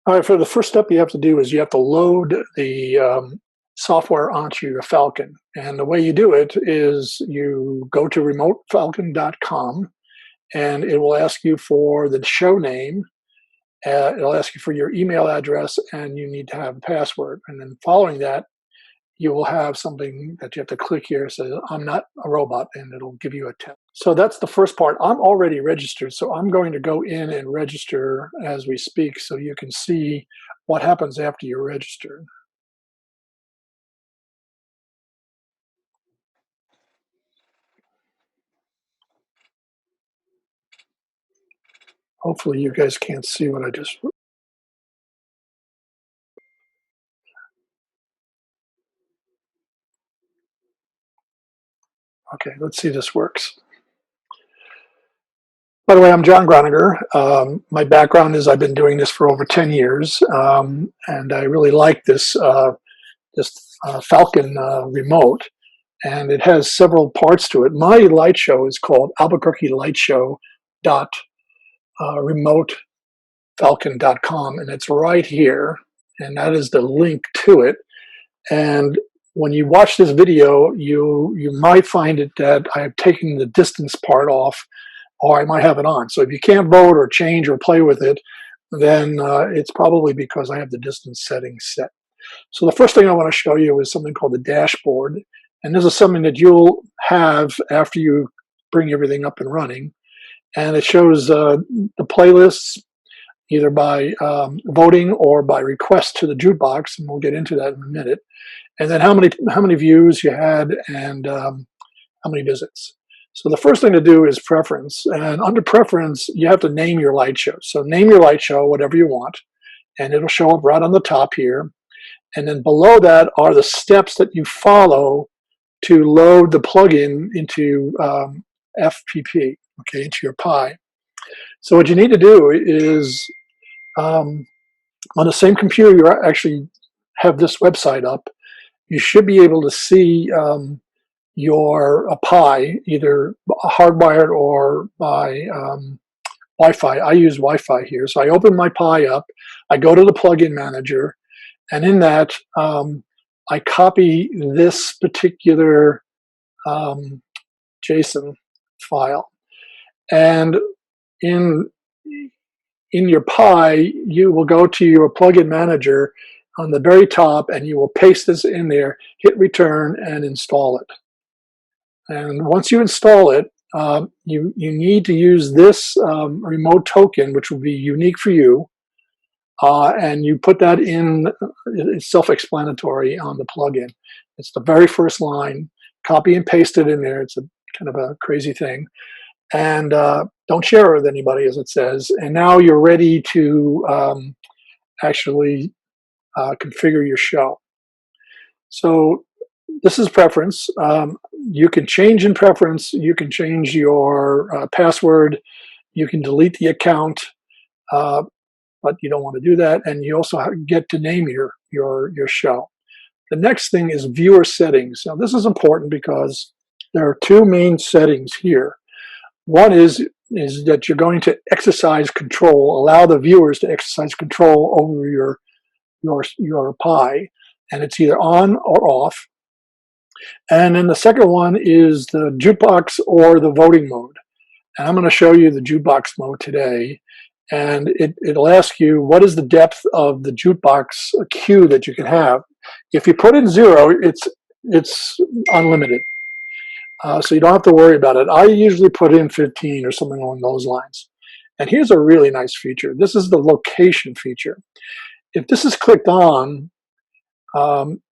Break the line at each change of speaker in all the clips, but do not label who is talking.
All right, for the first step you have to do is you have to load the software onto your Falcon. And the way you do it is you go to remotefalcon.com and it will ask you for the show name. It'll ask you for your email address and you need to have a password. And then following that, you will have something that you have to click here. It says, I'm not a robot, and it'll give you a test. So that's the first part. I'm already registered, so I'm going to go in and register as we speak so you can see what happens after you're registered. Hopefully you guys can't see what I just, okay, let's see if this works. By the way, I'm John Groniger. My background is I've been doing this for over 10 years, and I really like this Falcon remote, and it has several parts to it. My light show is called Albuquerque Light Show remotefalcon.com, and it's right here, and that is the link to it. And when you watch this video, you might find it that I have taken the distance part off, or I might have it on. So if you can't vote or change or play with it, then it's probably because I have the distance settings set. So the first thing I want to show you is something called the dashboard. And this is something that you'll have after you bring everything up and running. And it shows the playlists either by voting or by request to the jukebox, and we'll get into that in a minute. And then how many views you had and how many visits. So the first thing to do is preference. And under preference, you have to name your light show. So name your light show, whatever you want, and it'll show up right on the top here. And then below that are the steps that you follow to load the plugin into FPP, okay, into your Pi. So what you need to do is on the same computer you actually have this website up, you should be able to see your Pi, either hardwired or by Wi-Fi. I use Wi-Fi here. So I open my Pi up, I go to the plugin manager, and in that, I copy this particular JSON file. And in your Pi, you will go to your plugin manager on the very top, and you will paste this in there, hit return, and install it. And once you install it, you need to use this remote token, which will be unique for you. And you put that in, it's self-explanatory on the plugin. It's the very first line, copy and paste it in there. It's a kind of a crazy thing. And don't share it with anybody, as it says. And now you're ready to actually configure your show. So this is preference. You can change in preference. You can change your password. You can delete the account. But you don't want to do that, and you also get to name your show. The next thing is viewer settings. Now this is important because there are two main settings here. One is that you're going to exercise control, allow the viewers to exercise control over your Pi, and it's either on or off. And then the second one is the jukebox or the voting mode. And I'm going to show you the jukebox mode today. And it'll ask you what is the depth of the jukebox queue that you can have. If you put in 0, it's unlimited. So you don't have to worry about it. I usually put in 15 or something along those lines. And here's a really nice feature. This is the location feature. If this is clicked on,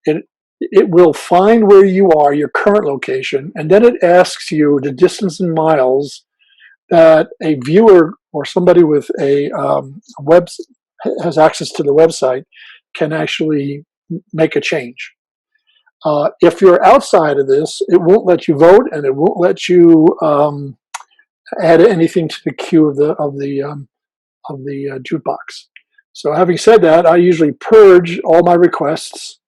it will find where you are, your current location, and then it asks you the distance in miles that a viewer or somebody with a web has access to the website can actually make a change. If you're outside of this, it won't let you vote, and it won't let you add anything to the queue of the jukebox. So, having said that, I usually purge all my requests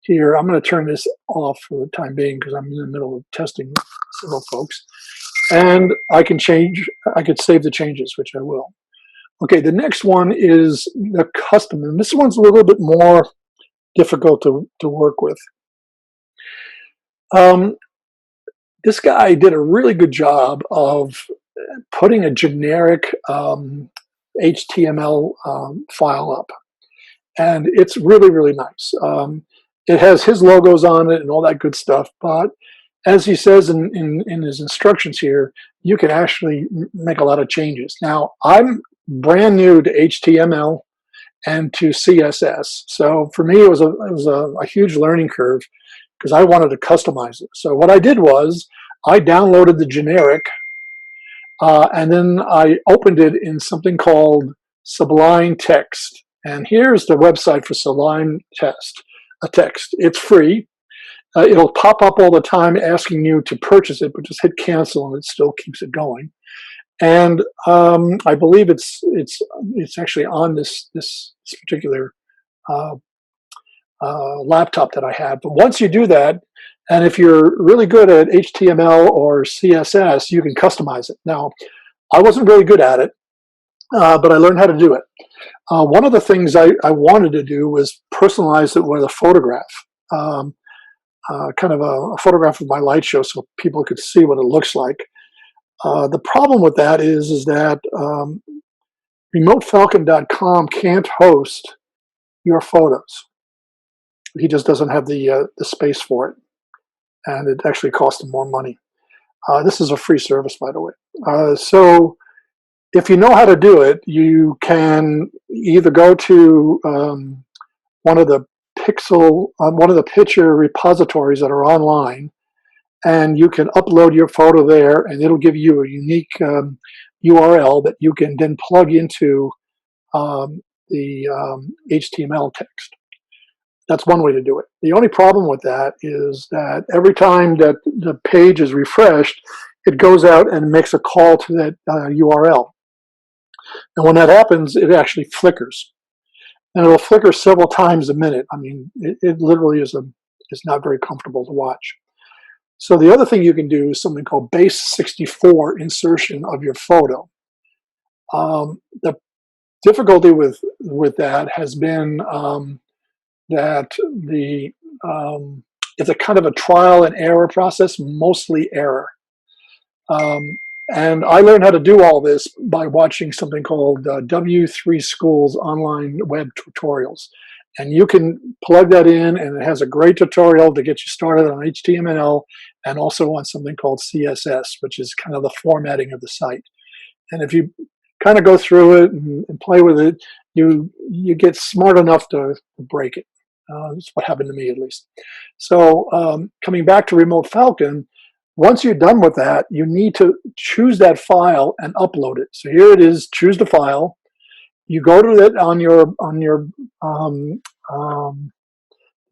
here. I'm going to turn this off for the time being because I'm in the middle of testing several folks. And I can change, I could save the changes, which I will. Okay, the next one is the custom, and this one's a little bit more difficult to work with. Um, this guy did a really good job of putting a generic HTML file up, and it's really, really nice. It has his logos on it and all that good stuff, but as he says in his instructions here, you can actually make a lot of changes. Now, I'm brand new to HTML and to CSS, so for me, it was a huge learning curve because I wanted to customize it. So what I did was I downloaded the generic, and then I opened it in something called Sublime Text. And here's the website for Sublime Text. It's free. It'll pop up all the time asking you to purchase it, but just hit cancel and it still keeps it going. And I believe it's actually on this particular uh, laptop that I have. But once you do that, and if you're really good at HTML or CSS, you can customize it. Now, I wasn't really good at it, but I learned how to do it. One of the things I wanted to do was personalize it with a photograph, kind of a photograph of my light show so people could see what it looks like. The problem with that is that RemoteFalcon.com can't host your photos. He just doesn't have the space for it, and it actually costs him more money. This is a free service, by the way. So if you know how to do it, you can either go to one of the picture repositories that are online, and you can upload your photo there, and it'll give you a unique URL that you can then plug into the HTML text. That's one way to do it. The only problem with that is that every time that the page is refreshed, it goes out and makes a call to that URL. And when that happens, it actually flickers. And it'll flicker several times a minute. I mean, it literally is not very comfortable to watch. So the other thing you can do is something called base 64 insertion of your photo. The difficulty with that has been that it's a kind of a trial and error process, mostly error. And I learned how to do all this by watching something called W3 School's online web tutorials. And you can plug that in, and it has a great tutorial to get you started on HTML and also on something called CSS, which is kind of the formatting of the site. And if you kind of go through it and play with it, you get smart enough to break it. That's what happened to me, at least. So coming back to Remote Falcon, once you're done with that, you need to choose that file and upload it. So here it is. Choose the file. You go to it on your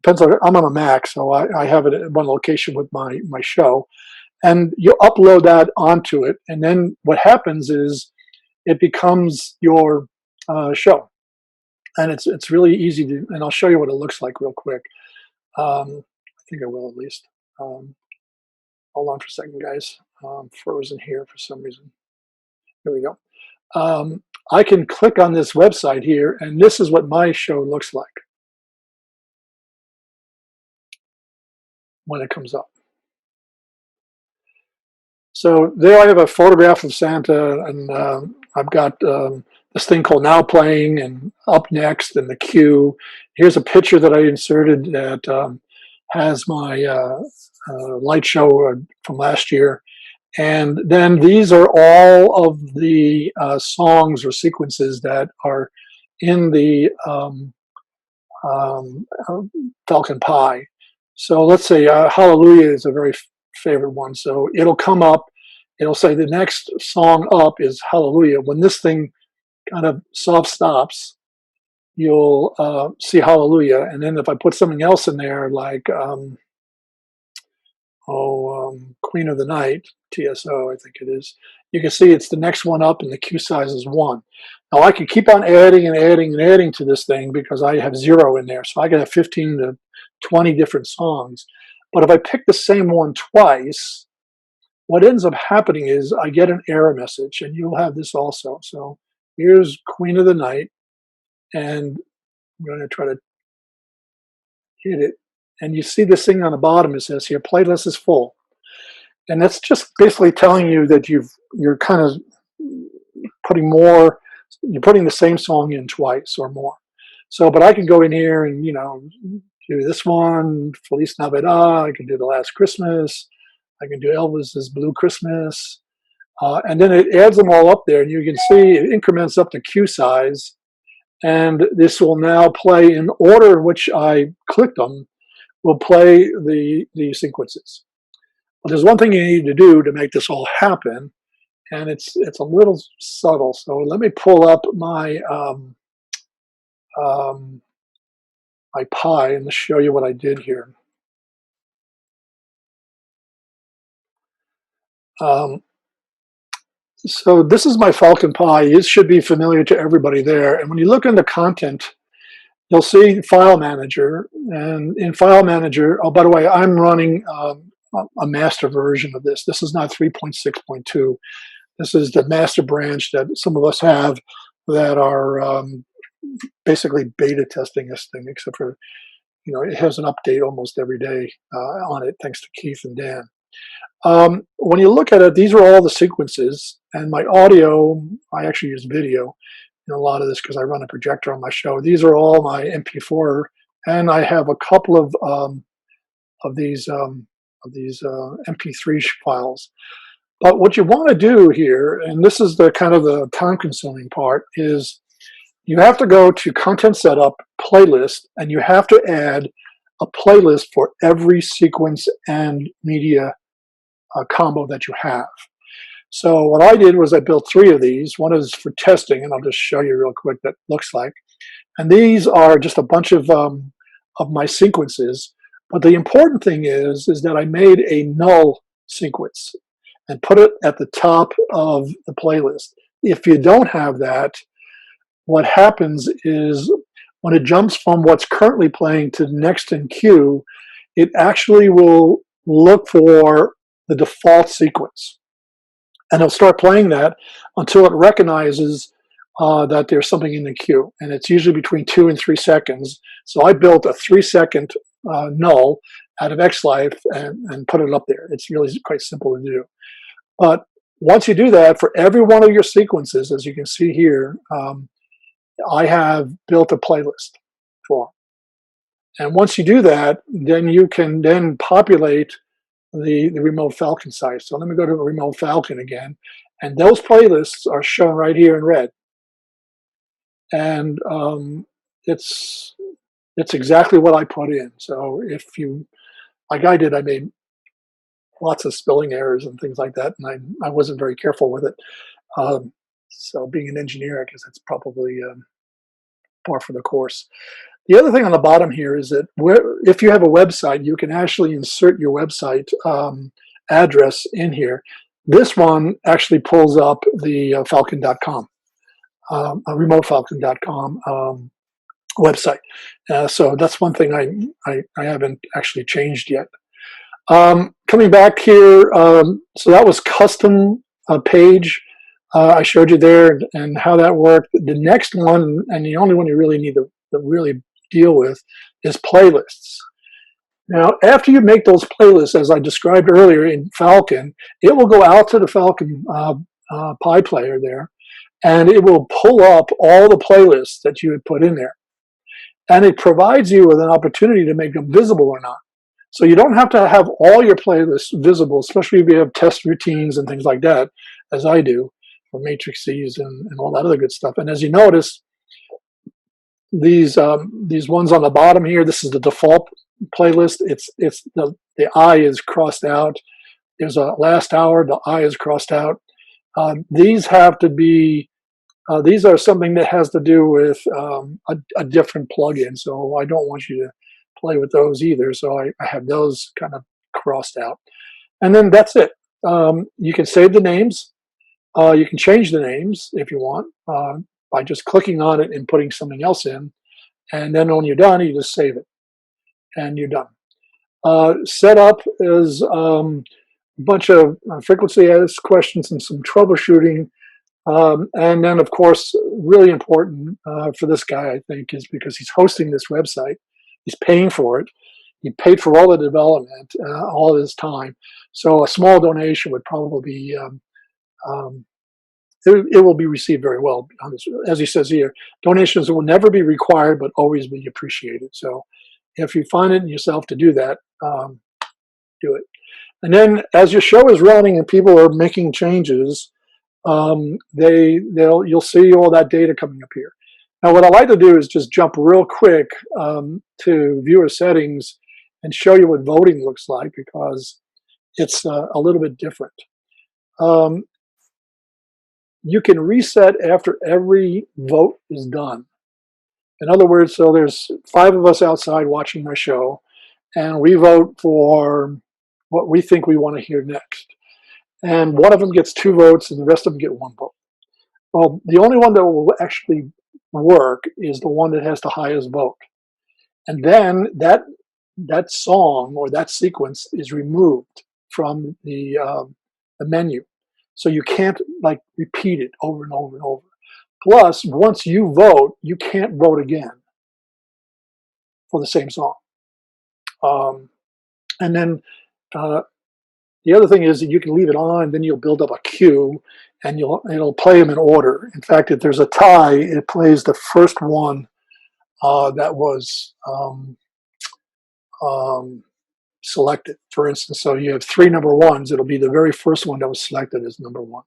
depends on, I'm on a Mac, so I have it at one location with my show, and you upload that onto it. And then what happens is it becomes your show. And it's really easy to, and I'll show you what it looks like real quick. I think I will, at least. Hold on for a second, guys. I'm frozen here for some reason. Here we go. I can click on this website here, and this is what my show looks like when it comes up. So there I have a photograph of Santa, and I've got this thing called Now Playing and Up Next and the queue. Here's a picture that I inserted that has my light show from last year. And then these are all of the songs or sequences that are in the Falcon Pi. So let's say Hallelujah is a very favorite one. So it'll come up, it'll say the next song up is Hallelujah. When this thing kind of soft stops, you'll see Hallelujah. And then if I put something else in there, like Queen of the Night, TSO, I think it is, you can see it's the next one up and the queue size is 1. Now I can keep on adding and adding and adding to this thing because I have 0 in there. So I can have 15 to 20 different songs. But if I pick the same one twice, what ends up happening is I get an error message, and you'll have this also. So Here's Queen of the Night, and I'm going to try to hit it. And you see this thing on the bottom. It says here, playlist is full. And that's just basically telling you that you're kind of putting more, you're putting the same song in twice or more. So, but I can go in here and, do this one, Feliz Navidad. I can do The Last Christmas. I can do Elvis's Blue Christmas. And then it adds them all up there, and you can see it increments up to queue size. And this will now play in order in which I clicked them, will play the sequences. But there's one thing you need to do to make this all happen, and it's a little subtle. So let me pull up my my Pi and show you what I did here. So this is my Falcon Pi. It should be familiar to everybody there. And when you look in the content, you'll see File Manager. And in File Manager, oh, by the way, I'm running a master version of this. This is not 3.6.2. This is the master branch that some of us have that are basically beta testing this thing, except for, it has an update almost every day on it, thanks to Keith and Dan. When you look at it, these are all the sequences, and my audio, I actually use video in a lot of this because I run a projector on my show. These are all my MP4, and I have a couple of these MP3 files. But what you want to do here, and this is the kind of the time-consuming part, is you have to go to Content Setup, Playlist, and you have to add a playlist for every sequence and media combo that you have. So what I did was I built 3 of these. One is for testing, and I'll just show you real quick what it looks like. And these are just a bunch of my sequences. But the important thing is that I made a null sequence and put it at the top of the playlist. If you don't have that, what happens is when it jumps from what's currently playing to next in queue, it actually will look for the default sequence. And it'll start playing that until it recognizes that there's something in the queue. And it's usually between 2 and 3 seconds. So I built a 3-second null out of XLife and put it up there. It's really quite simple to do. But once you do that, for every one of your sequences, as you can see here, I have built a playlist for them. And once you do that, then you can then populate the Remote Falcon site. So let me go to Remote Falcon again. And those playlists are shown right here in red. And it's exactly what I put in. So if you, like I did, I made lots of spelling errors and things like that, and I wasn't very careful with it. So being an engineer, I guess that's probably par for the course. The other thing on the bottom here is that if you have a website, you can actually insert your website address in here. This one actually pulls up the falcon.com, remotefalcon.com website. So that's one thing I haven't actually changed yet. Coming back here, so that was custom page. I showed you there and how that worked. The next one, and the only one you really need to really deal with, is playlists. Now, after you make those playlists, as I described earlier in Falcon, it will go out to the Falcon Pi player there, and it will pull up all the playlists that you had put in there. And it provides you with an opportunity to make them visible or not. So you don't have to have all your playlists visible, especially if you have test routines and things like that, as I do, for matrices and all that other good stuff. And as you notice, these ones on the bottom here, this is the default playlist. It's the I is crossed out. There's a last hour, the I is crossed out. These have to be, these are something that has to do with a different plugin. So I don't want you to play with those either. So I have those kind of crossed out. And then that's it. You can save the names. You can change the names if you want by just clicking on it and putting something else in. And then when you're done, you just save it. And you're done. Setup is a bunch of frequency asked questions and some troubleshooting. And then, of course, really important for this guy, I think, is because he's hosting this website. He's paying for it. He paid for all the development, all of his time. So a small donation would probably be, um, it will be received very well. As he says here, donations will never be required, but always be appreciated. So if you find it in yourself to do that, do it. And then as your show is running and people are making changes, you'll see all that data coming up here. Now, what I like to do is just jump real quick to viewer settings and show you what voting looks like, because it's a little bit different. You can reset after every vote is done. In other words, so there's 5 of us outside watching my show, and we vote for what we think we want to hear next. And one of them gets 2 votes and the rest of them get 1 vote. Well, the only one that will actually work is the one that has the highest vote. And then that song or that sequence is removed from the menu. So you can't like repeat it over and over and over. Plus, once you vote, you can't vote again for the same song. And then the other thing is that you can leave it on, then you'll build up a queue, and it'll play them in order. In fact, if there's a tie, it plays the first one that was selected. For instance, so you have 3 number 1s. It'll be the very first one that was selected as number 1,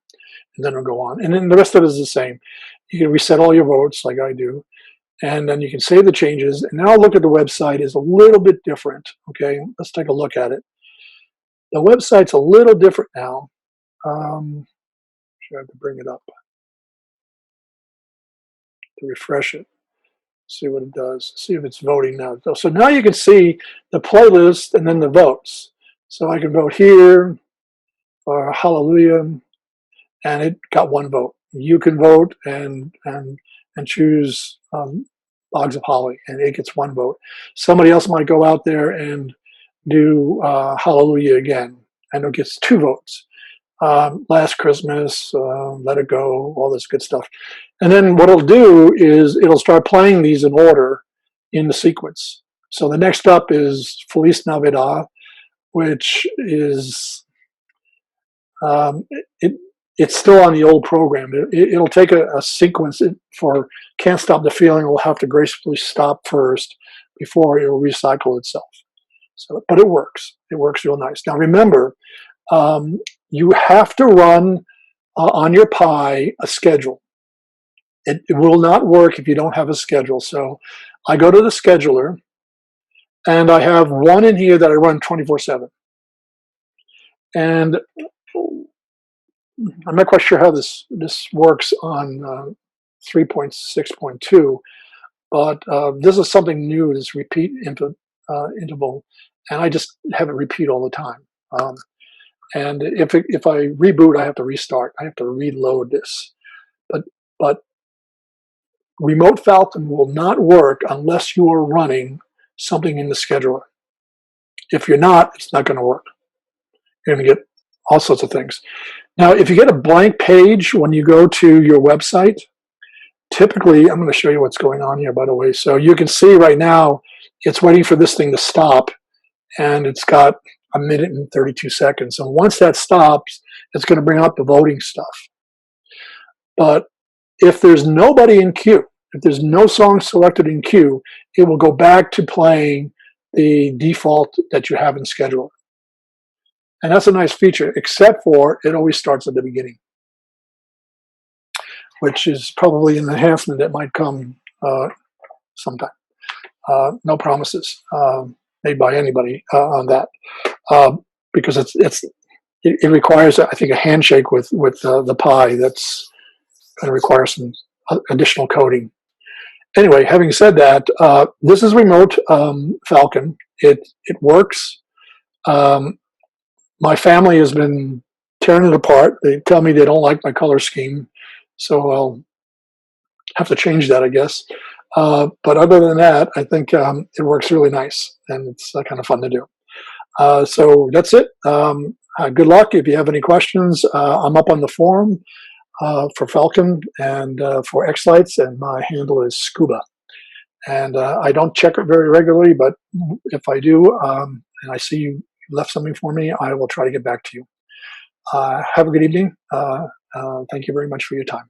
and then it'll go on. And then the rest of it is the same. You can reset all your votes like I do, and then you can save the changes. And now look at the website is a little bit different. Okay, let's take a look at it. The website's a little different now. Should I have to bring it up to refresh it? See what it does. See if it's voting now. So now you can see the playlist and then the votes. So I can vote here for Hallelujah, and it got 1 vote. You can vote and choose Logs of Holly, and it gets 1 vote. Somebody else might go out there and do Hallelujah again, and it gets 2 votes. Last Christmas, Let It Go, all this good stuff. And then what it'll do is it'll start playing these in order in the sequence. So the next up is Feliz Navidad, which is, it's still on the old program. It'll take a sequence for Can't Stop the Feeling. Will have to gracefully stop first before it'll recycle itself. So, but it works. It works real nice. Now remember, you have to run on your Pi a schedule. It will not work if you don't have a schedule. So I go to the scheduler, and I have one in here that I run 24/7. And I'm not quite sure how this works on 3.6.2, but this is something new, this repeat interval, and I just have it repeat all the time. And if I reboot, I have to restart. I have to reload this. But Remote Falcon will not work unless you are running something in the scheduler. If you're not, it's not going to work. You're going to get all sorts of things. Now, if you get a blank page when you go to your website, typically, I'm going to show you what's going on here, by the way. So you can see right now, it's waiting for this thing to stop, and it's got 1 minute and 32 seconds. And once that stops, it's going to bring up the voting stuff. But if there's nobody in queue, if there's no song selected in queue, it will go back to playing the default that you have in scheduler. And that's a nice feature, except for it always starts at the beginning, which is probably an enhancement that might come sometime. No promises made by anybody on that, because it requires, I think, a handshake with the Pi that's going to require some additional coding. Anyway, having said that, this is Remote Falcon. It works. My family has been tearing it apart. They tell me they don't like my color scheme, so I'll have to change that, I guess. But other than that, I think it works really nice, and it's kind of fun to do. So that's it. Good luck. If you have any questions, I'm up on the forum. for Falcon and for X-Lights, and my handle is Scuba. And I don't check it very regularly, but if I do, and I see you left something for me, I will try to get back to you. Have a good evening. Thank you very much for your time.